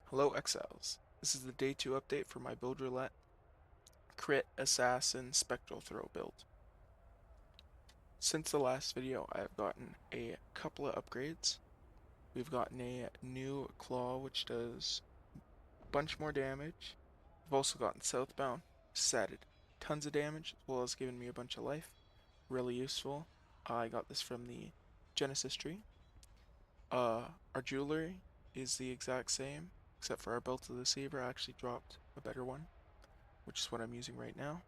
Hello Exiles. This is the day 2 update for my build Roulette crit assassin spectral throw build. Since the last video I have gotten a couple of upgrades. We've gotten a new claw which does a bunch more damage. We've also gotten southbound, which added tons of damage as well as given me a bunch of life. Really useful. I got this from the Genesis tree. Our jewelry is the exact same except for our belt of the Deceiver. I actually dropped a better one, which is what I'm using right now.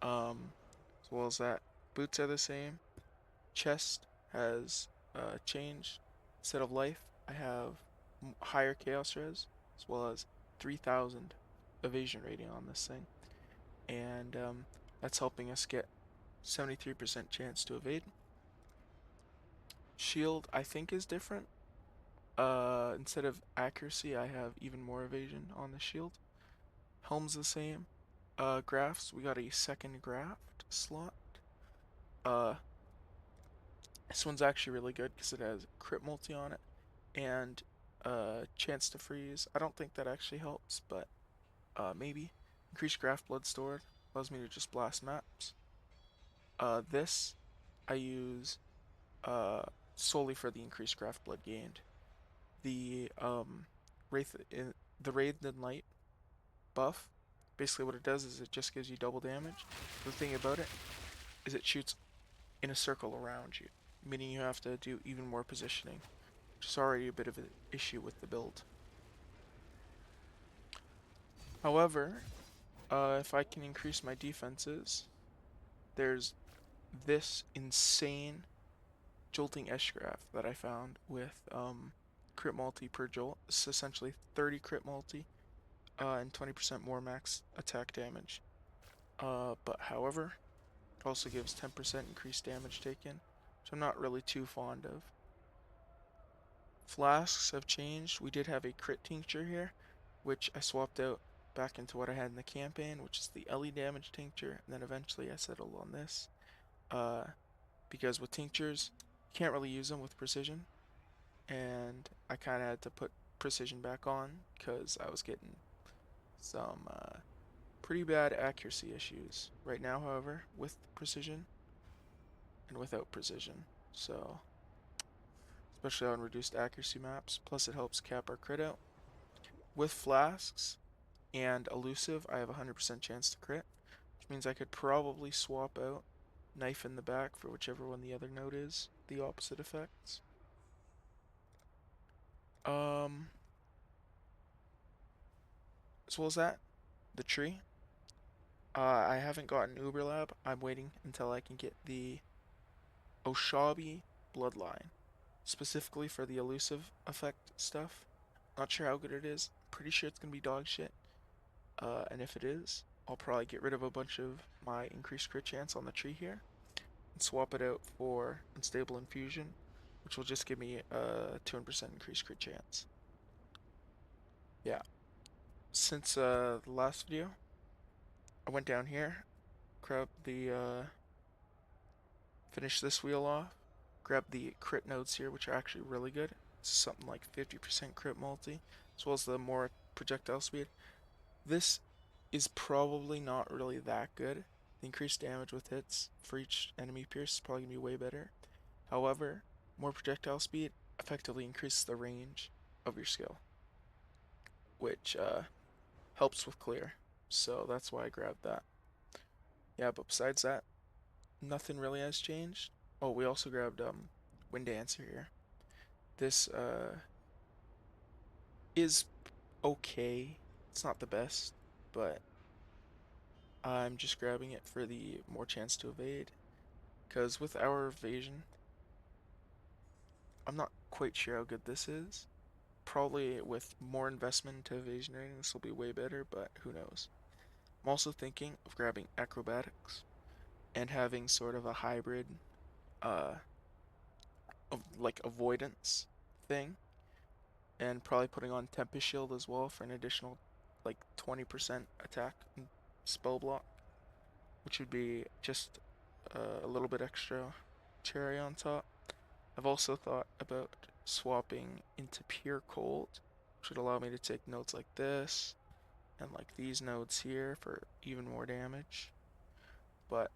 As well as that, boots are the same. Chest has changed. Instead of life, I have higher chaos res, as well as 3,000 evasion rating on this thing, and that's helping us get 73% chance to evade. Shield, I think, is different. Instead of accuracy, I have even more evasion on the shield. Helm's the same. Grafts, we got a second graft slot. This one's actually really good because it has crit multi on it and chance to freeze. I don't think that actually helps, but maybe. Increased graft blood stored allows me to just blast maps. This I use solely for the increased graft blood gained. The the Wraithed in Light buff, basically what it does is it just gives you double damage. The thing about it is it shoots in a circle around you, meaning you have to do even more positioning, which is already a bit of an issue with the build. However, if I can increase my defenses, there's this insane jolting Eshgraph that I found with crit multi per jolt. It's essentially 30 crit multi and 20% more max attack damage. But however, it also gives 10% increased damage taken, which I'm not really too fond of. Flasks have changed. We did have a crit tincture here, which I swapped out back into what I had in the campaign, which is the LE damage tincture, and then eventually I settled on this. Because with tinctures, you can't really use them with precision, and I kind of had to put precision back on because I was getting some pretty bad accuracy issues right now, however, with precision and without precision. So, especially on reduced accuracy maps, plus it helps cap our crit out. With flasks and elusive, I have a 100% chance to crit, which means I could probably swap out knife in the back for whichever one the other node is, the opposite effects. As well as that, the tree. I haven't gotten Uber Lab. I'm waiting until I can get the Oshabi bloodline, specifically for the elusive effect stuff. Not sure how good it is. Pretty sure it's gonna be dog shit. And if it is, I'll probably get rid of a bunch of my increased crit chance on the tree here and swap it out for unstable infusion, which will just give me a 200% increased crit chance. Yeah. Since the last video, I went down here, grabbed the finish this wheel off, grab the crit nodes here, which are actually really good. It's something like 50% crit multi, as well as the more projectile speed. This is probably not really that good. The increased damage with hits for each enemy pierce is probably going to be way better. However, more projectile speed effectively increases the range of your skill, which helps with clear. So that's why I grabbed that. Yeah, but besides that, nothing really has changed. Oh, we also grabbed Wind Dancer here. This is okay. It's not the best, but I'm just grabbing it for the more chance to evade. Because with our evasion, I'm not quite sure how good this is. Probably with more investment into evasion rating, this will be way better, but who knows. I'm also thinking of grabbing acrobatics and having sort of a hybrid uh, of like avoidance thing, and probably putting on Tempest Shield as well for an additional like 20% attack and spell block, which would be just a little bit extra cherry on top. I've also thought about swapping into Pure Cold, should allow me to take nodes like this and like these nodes here for even more damage. But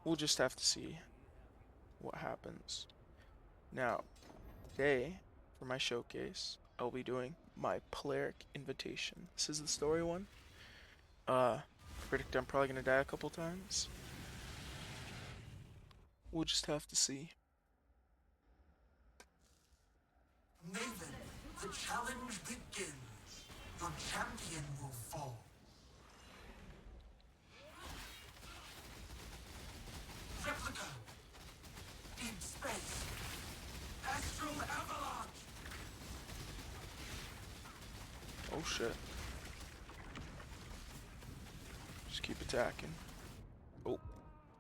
we'll just have to see what happens. Now, today, for my showcase, I'll be doing my Polaric Invitation. This is the story one. Predict I'm probably gonna die a couple times. We'll just have to see. Maven, the challenge begins. Your champion will fall. Replica. Deep space. Astral avalanche. Oh shit. Just keep attacking. Oh.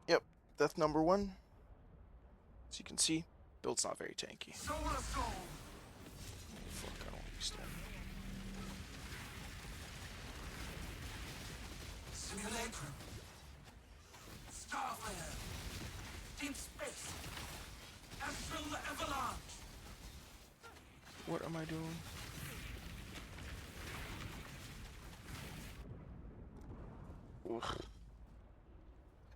Yep. Death number 1. As you can see, build's not very tanky. Solar Storm. Fuck, I don't want to be stunned. Simulacrum. Starflare. Deep space. Astral avalanche. What am I doing? Oof.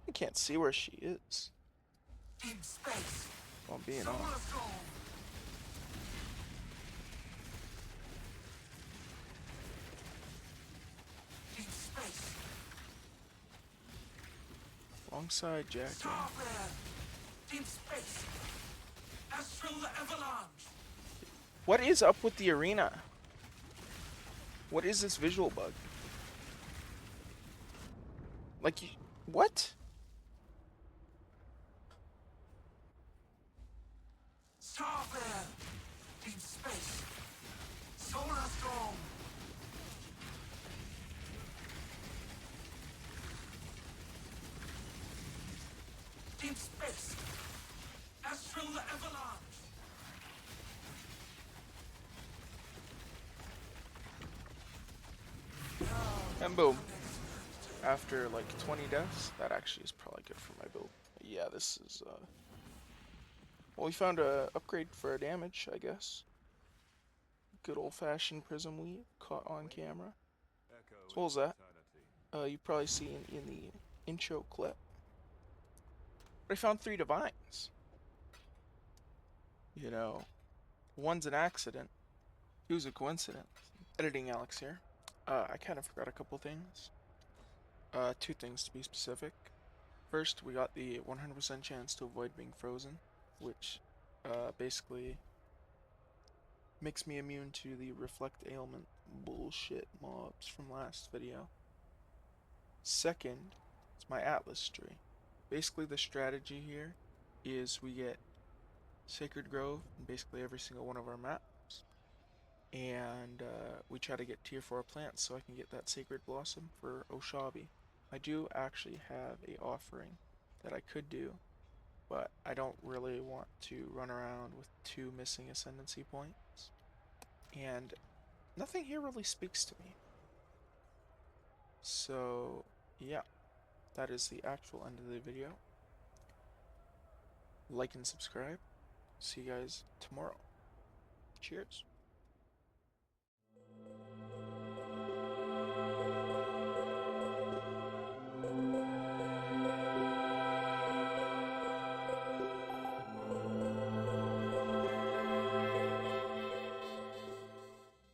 I can't see where she is. Deep space. If I'm being Solar honest. Storm. Deep space. Alongside Jackie. Starflare. Deep space. Astral avalanche. What is up with the arena? What is this visual bug? Like, what? Starflare. Deep space. Solar Storm. Deep space. Astral avalanche. And boom. After like 20 deaths, that actually is probably good for my build. Yeah, this is, well, we found a upgrade for our damage, I guess. Good old-fashioned prism weave caught on camera. As well as that, you've probably seen in the intro clip. But I found 3 divines. You know, one's an accident, 2's a coincidence. Editing Alex here. I kind of forgot a couple things. 2 things to be specific. First, we got the 100% chance to avoid being frozen, which basically makes me immune to the reflect ailment bullshit mobs from last video. Second, it's my Atlas tree. Basically the strategy here is we get Sacred Grove in basically every single one of our maps. And we try to get tier 4 plants so I can get that Sacred Blossom for Oshabi. I do actually have a offering that I could do, but I don't really want to run around with 2 missing ascendancy points. And nothing here really speaks to me. So, yeah, that is the actual end of the video. Like and subscribe. See you guys tomorrow. Cheers.